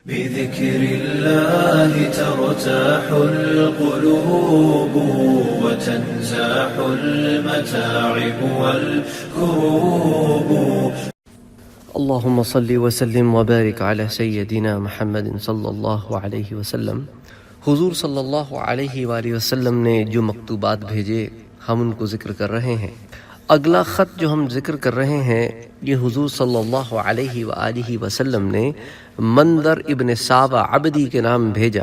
بذكر الله ترتاح القلوب وتنزاح المتاعب والكروب. اللهم صل وسلم وبارك على سیدنا محمد صلی اللہ علیہ وسلم. حضور صلی اللہ علیہ وآلہ وسلم نے جو مکتوبات بھیجے ہم ان کو ذکر کر رہے ہیں. اگلا خط جو ہم ذکر کر رہے ہیں یہ حضور صلی اللہ علیہ وآلہ وسلم نے منظر ابن ساوہ عبدی کے نام بھیجا.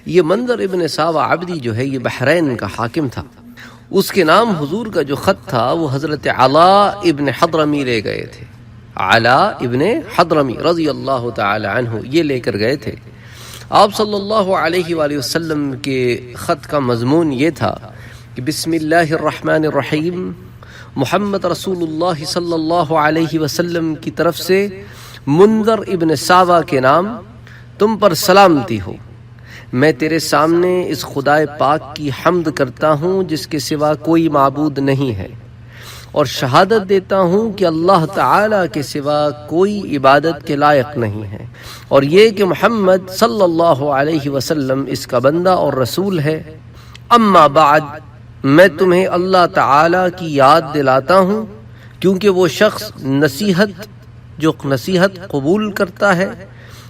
یہ منظر ابن ساوہ عبدی جو ہے یہ بحرین کا حاکم تھا. اس کے نام حضور کا جو خط تھا وہ حضرت علاء ابن حضرمی لے گئے تھے. علاء ابن حضرمی رضی اللہ تعالی عنہ یہ لے کر گئے تھے. آپ صلی اللہ علیہ وآلہ وسلم کے خط کا مضمون یہ تھا کہ بسم اللہ الرحمن الرحیم، محمد رسول اللہ صلی اللہ علیہ وسلم کی طرف سے منظر ابن ساوہ کے نام تم پر سلامتی ہو. میں تیرے سامنے اس خدائے پاک کی حمد کرتا ہوں جس کے سوا کوئی معبود نہیں ہے، اور شہادت دیتا ہوں کہ اللہ تعالیٰ کے سوا کوئی عبادت کے لائق نہیں ہے، اور یہ کہ محمد صلی اللہ علیہ وسلم اس کا بندہ اور رسول ہے. اما بعد، میں تمہیں اللہ تعالیٰ کی یاد دلاتا ہوں، کیونکہ وہ شخص جو نصیحت قبول کرتا ہے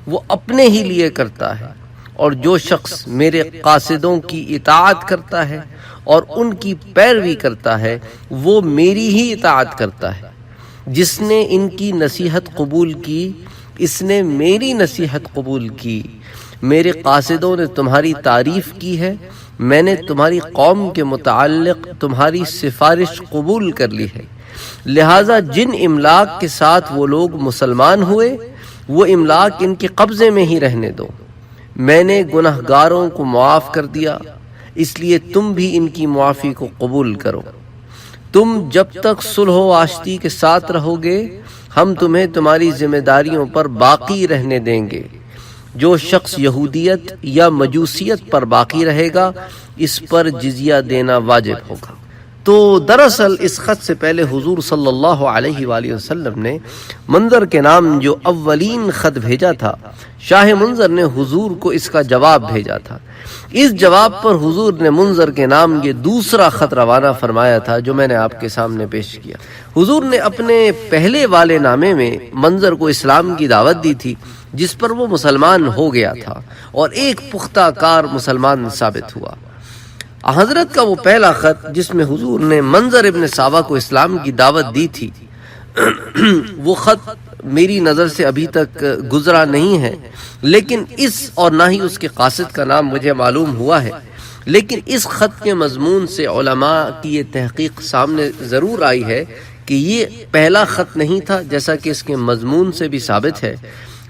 وہ اپنے ہی لیے کرتا ہے، اور جو شخص میرے قاصدوں کی اطاعت کرتا ہے اور ان کی پیروی کرتا ہے وہ میری ہی اطاعت کرتا ہے. جس نے ان کی نصیحت قبول کی اس نے میری نصیحت قبول کی. میرے قاصدوں نے تمہاری تعریف کی ہے، میں نے تمہاری قوم کے متعلق تمہاری سفارش قبول کر لی ہے. لہٰذا جن املاک کے ساتھ وہ لوگ مسلمان ہوئے وہ املاک ان کے قبضے میں ہی رہنے دو. میں نے گنہگاروں کو معاف کر دیا، اس لیے تم بھی ان کی معافی کو قبول کرو. تم جب تک صلح و آشتی کے ساتھ رہو گے ہم تمہیں تمہاری ذمہ داریوں پر باقی رہنے دیں گے. جو شخص یہودیت یا مجوسیت پر باقی رہے گا اس پر جزیہ دینا واجب ہوگا. تو دراصل اس خط سے پہلے حضور صلی اللہ علیہ وآلہ وسلم نے منظر کے نام جو اولین خط بھیجا تھا، شاہ منظر نے حضور کو اس کا جواب بھیجا تھا. اس جواب پر حضور نے منظر کے نام یہ دوسرا خط روانہ فرمایا تھا جو میں نے آپ کے سامنے پیش کیا. حضور نے اپنے پہلے والے نامے میں منظر کو اسلام کی دعوت دی تھی جس پر وہ مسلمان ہو گیا تھا اور ایک پختہ کار مسلمان ثابت ہوا. حضرت کا وہ پہلا خط جس میں حضور نے منظر ابن ساوہ کو اسلام کی دعوت دی تھی وہ خط میری نظر سے ابھی تک گزرا نہیں ہے، لیکن اس اور نہ ہی اس کے قاصد کا نام مجھے معلوم ہوا ہے. لیکن اس خط کے مضمون سے علماء کی یہ تحقیق سامنے ضرور آئی ہے کہ یہ پہلا خط نہیں تھا، جیسا کہ اس کے مضمون سے بھی ثابت ہے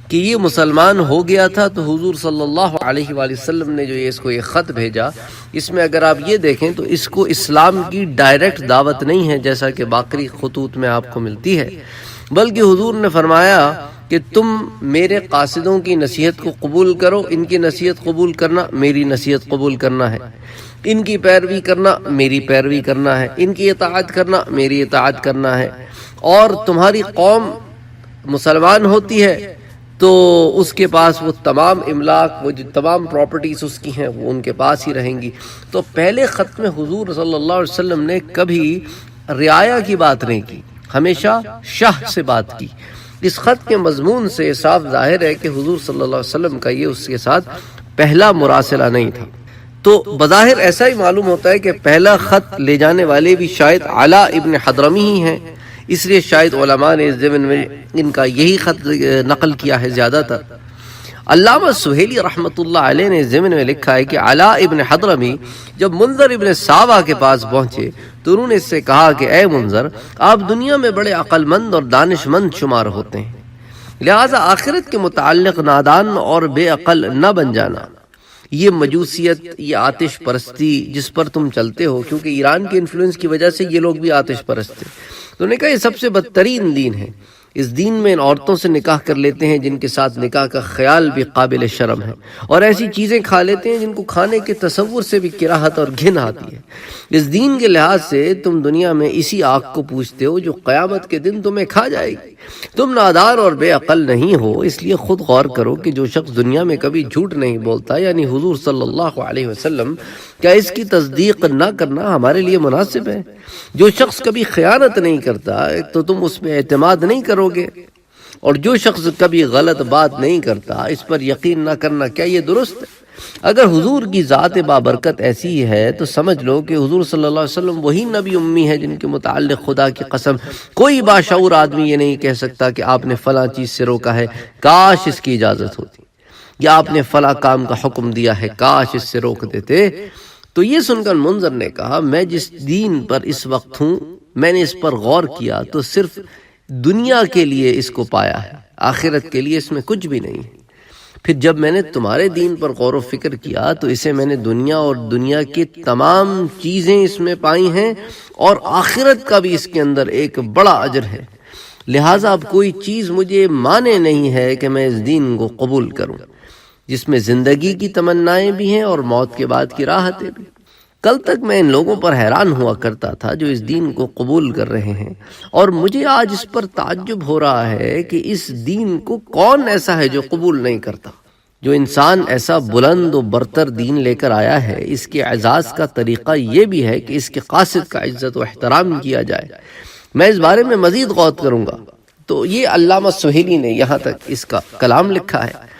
کہ یہ مسلمان ہو گیا تھا. تو حضور صلی اللہ علیہ وآلہ وسلم نے جو اس کو یہ خط بھیجا اس میں اگر آپ یہ دیکھیں تو اس کو اسلام کی ڈائریکٹ دعوت نہیں ہے جیسا کہ باقی خطوط میں آپ کو ملتی ہے، بلکہ حضور نے فرمایا کہ تم میرے قاصدوں کی نصیحت کو قبول کرو. ان کی نصیحت قبول کرنا میری نصیحت قبول کرنا ہے، ان کی پیروی کرنا میری پیروی کرنا ہے، ان کی اطاعت کرنا میری اطاعت کرنا ہے. اور تمہاری قوم مسلمان ہوتی ہے تو اس کے پاس وہ تمام املاک، وہ جو تمام پراپرٹیز اس کی ہیں وہ ان کے پاس ہی رہیں گی. تو پہلے خط میں حضور صلی اللہ علیہ وسلم نے کبھی رعایا کی بات نہیں کی، ہمیشہ شاہ سے بات کی. اس خط کے مضمون سے صاف ظاہر ہے کہ حضور صلی اللہ علیہ وسلم کا یہ اس کے ساتھ پہلا مراسلہ نہیں تھا. تو بظاہر ایسا ہی معلوم ہوتا ہے کہ پہلا خط لے جانے والے بھی شاید علاء ابن حضرمی ہی ہیں، اس لیے شاید علماء نے اس ضمن میں ان کا یہی خط نقل کیا ہے زیادہ تر. علامہ سہیلی رحمۃ اللہ علیہ نے ضمن میں لکھا ہے کہ علاء ابن حضرمی جب منظر ابن ساوہ کے پاس پہنچے تو انہوں نے اس سے کہا کہ اے منظر، آپ دنیا میں بڑے عقل مند اور دانش مند شمار ہوتے ہیں، لہٰذا آخرت کے متعلق نادان اور بے عقل نہ بن جانا. یہ مجوسیت، یہ آتش پرستی جس پر تم چلتے ہو، کیونکہ ایران کے انفلوئنس کی وجہ سے یہ لوگ بھی آتش پرست ہیں، تو نے کہا یہ سب سے بدترین دین ہے. اس دین میں ان عورتوں سے نکاح کر لیتے ہیں جن کے ساتھ نکاح کا خیال بھی قابل شرم ہے، اور ایسی چیزیں کھا لیتے ہیں جن کو کھانے کے تصور سے بھی کراہت اور گھن آتی ہے۔ اس دین کے لحاظ سے تم دنیا میں اسی آگ کو پوجتے ہو جو قیامت کے دن تمہیں کھا جائے گی۔ تم نادار اور بے عقل نہیں ہو، اس لیے خود غور کرو کہ جو شخص دنیا میں کبھی جھوٹ نہیں بولتا، یعنی حضور صلی اللہ علیہ وسلم، کیا اس کی تصدیق نہ کرنا ہمارے لیے مناسب ہے؟ جو شخص کبھی خیانت نہیں کرتا تو تم اس میں اعتماد نہیں کرو گے، اور جو شخص کبھی غلط بات نہیں کرتا اس پر یقین نہ کرنا، کیا یہ درست ہے؟ اگر حضور کی ذات بابرکت ایسی ہے تو سمجھ لو کہ حضور صلی اللہ علیہ وسلم وہی نبی امی ہے جن کے متعلق خدا کی قسم کوئی باشعور آدمی یہ نہیں کہہ سکتا کہ آپ نے فلاں چیز سے روکا ہے، کاش اس کی اجازت ہوتی، یا آپ نے فلاں کام کا حکم دیا ہے، کاش اس سے روک دیتے۔ تو یہ سن کر منذر نے کہا، میں جس دین پر اس وقت ہوں، میں نے اس پر غور کیا تو صرف دنیا کے لیے اس کو پایا ہے، آخرت کے لیے اس میں کچھ بھی نہیں ہے۔ پھر جب میں نے تمہارے دین پر غور و فکر کیا تو اسے میں نے دنیا اور دنیا کی تمام چیزیں اس میں پائی ہیں، اور آخرت کا بھی اس کے اندر ایک بڑا اجر ہے، لہٰذا اب کوئی چیز مجھے مانے نہیں ہے کہ میں اس دین کو قبول کروں جس میں زندگی کی تمنائیں بھی ہیں اور موت کے بعد کی راحتیں بھی۔ کل تک میں ان لوگوں پر حیران ہوا کرتا تھا جو اس دین کو قبول کر رہے ہیں، اور مجھے آج اس پر تعجب ہو رہا ہے کہ اس دین کو کون ایسا ہے جو قبول نہیں کرتا۔ جو انسان ایسا بلند و برتر دین لے کر آیا ہے، اس کے اعزاز کا طریقہ یہ بھی ہے کہ اس کے قاصد کا عزت و احترام کیا جائے۔ میں اس بارے میں مزید غور کروں گا۔ تو یہ علامہ سہیلی نے یہاں تک اس کا کلام لکھا ہے،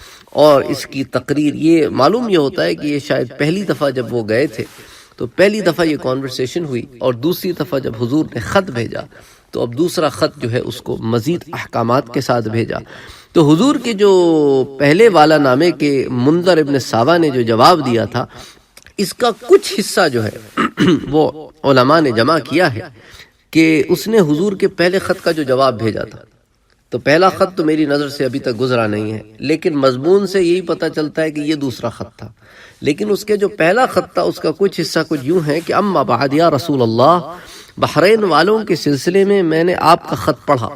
اور اس کی تقریر یہ معلوم یہ ہوتا ہے کہ یہ شاید پہلی دفعہ جب وہ گئے تھے تو پہلی دفعہ یہ کانورسیشن ہوئی، اور دوسری دفعہ جب حضور نے خط بھیجا تو اب دوسرا خط جو ہے اس کو مزید احکامات کے ساتھ بھیجا۔ تو حضور کے جو پہلے والا نامے کے منذر ابن ساوا نے جو جواب دیا تھا، اس کا کچھ حصہ جو ہے وہ علماء نے جمع کیا ہے کہ اس نے حضور کے پہلے خط کا جو جواب بھیجا تھا، تو پہلا خط تو میری نظر سے ابھی تک گزرا نہیں ہے، لیکن مضمون سے یہی پتہ چلتا ہے کہ یہ دوسرا خط تھا، لیکن اس کے جو پہلا خط تھا اس کا کچھ حصہ کچھ یوں ہے کہ اما بعد یا رسول اللہ، بحرین والوں کے سلسلے میں نے آپ کا خط پڑھا۔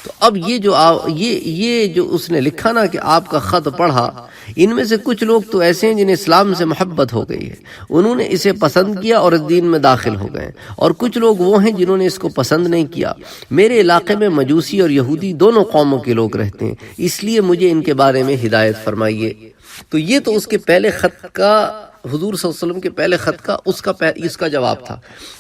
تو اب یہ جو اس نے لکھا نا کہ آپ کا خط پڑھا، ان میں سے کچھ لوگ تو ایسے ہیں جنہیں اسلام سے محبت ہو گئی ہے، انہوں نے اسے پسند کیا اور اس دین میں داخل ہو گئے، اور کچھ لوگ وہ ہیں جنہوں نے اس کو پسند نہیں کیا۔ میرے علاقے میں مجوسی اور یہودی دونوں قوموں کے لوگ رہتے ہیں، اس لیے مجھے ان کے بارے میں ہدایت فرمائیے۔ تو یہ تو اس کے پہلے خط کا، حضور صلی اللہ علیہ وسلم کے پہلے خط کا اس کا جواب تھا۔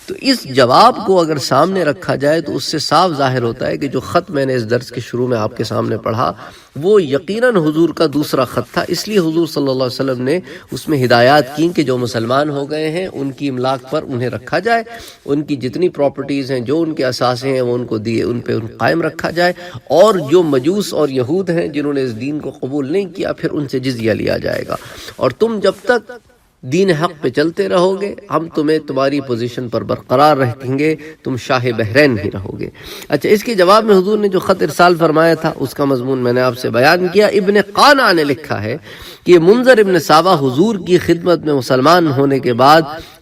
تو اس جواب کو اگر سامنے رکھا جائے تو اس سے صاف ظاہر ہوتا ہے کہ جو خط میں نے اس درس کے شروع میں آپ کے سامنے پڑھا وہ یقیناً حضور کا دوسرا خط تھا، اس لیے حضور صلی اللہ علیہ وسلم نے اس میں ہدایات کی کہ جو مسلمان ہو گئے ہیں ان کی املاک پر انہیں رکھا جائے، ان کی جتنی پراپرٹیز ہیں، جو ان کے اثاثے ہیں وہ ان کو دیے، ان پہ قائم رکھا جائے، اور جو مجوس اور یہود ہیں جنہوں نے اس دین کو قبول نہیں کیا پھر ان سے جزیہ لیا جائے گا، اور تم جب تک دین حق پہ چلتے رہو گے ہم تمہیں تمہاری پوزیشن پر برقرار رکھیں گے، تم شاہ بحرین ہی رہو گے۔ اچھا، اس کے جواب میں حضور نے جو خط ارسال فرمایا تھا اس کا مضمون میں نے آپ سے بیان کیا۔ ابن قانع نے لکھا ہے کہ منذر ابن ساوا حضور کی خدمت میں مسلمان ہونے کے بعد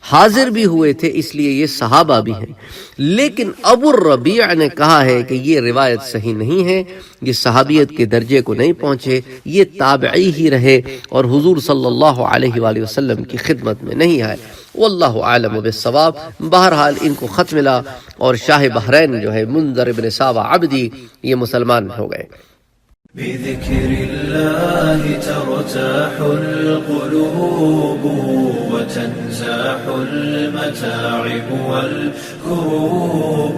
حاضر بھی ہوئے تھے، اس لیے یہ صحابہ بھی ہیں، لیکن ابو الربیع نے کہا ہے کہ یہ روایت صحیح نہیں ہے، یہ صحابیت کے درجے کو نہیں پہنچے، یہ تابعی ہی رہے اور حضور صلی اللہ علیہ وآلہ وسلم کی خدمت میں نہیں آئے۔ واللہ عالم بالصواب۔ بہرحال ان کو خط ملا اور شاہ بحرین جو ہے منذر ابن ساوا عبدی یہ مسلمان ہو گئے۔ بذكر الله ترتاح القلوب وتنزاح المتاعب والكروب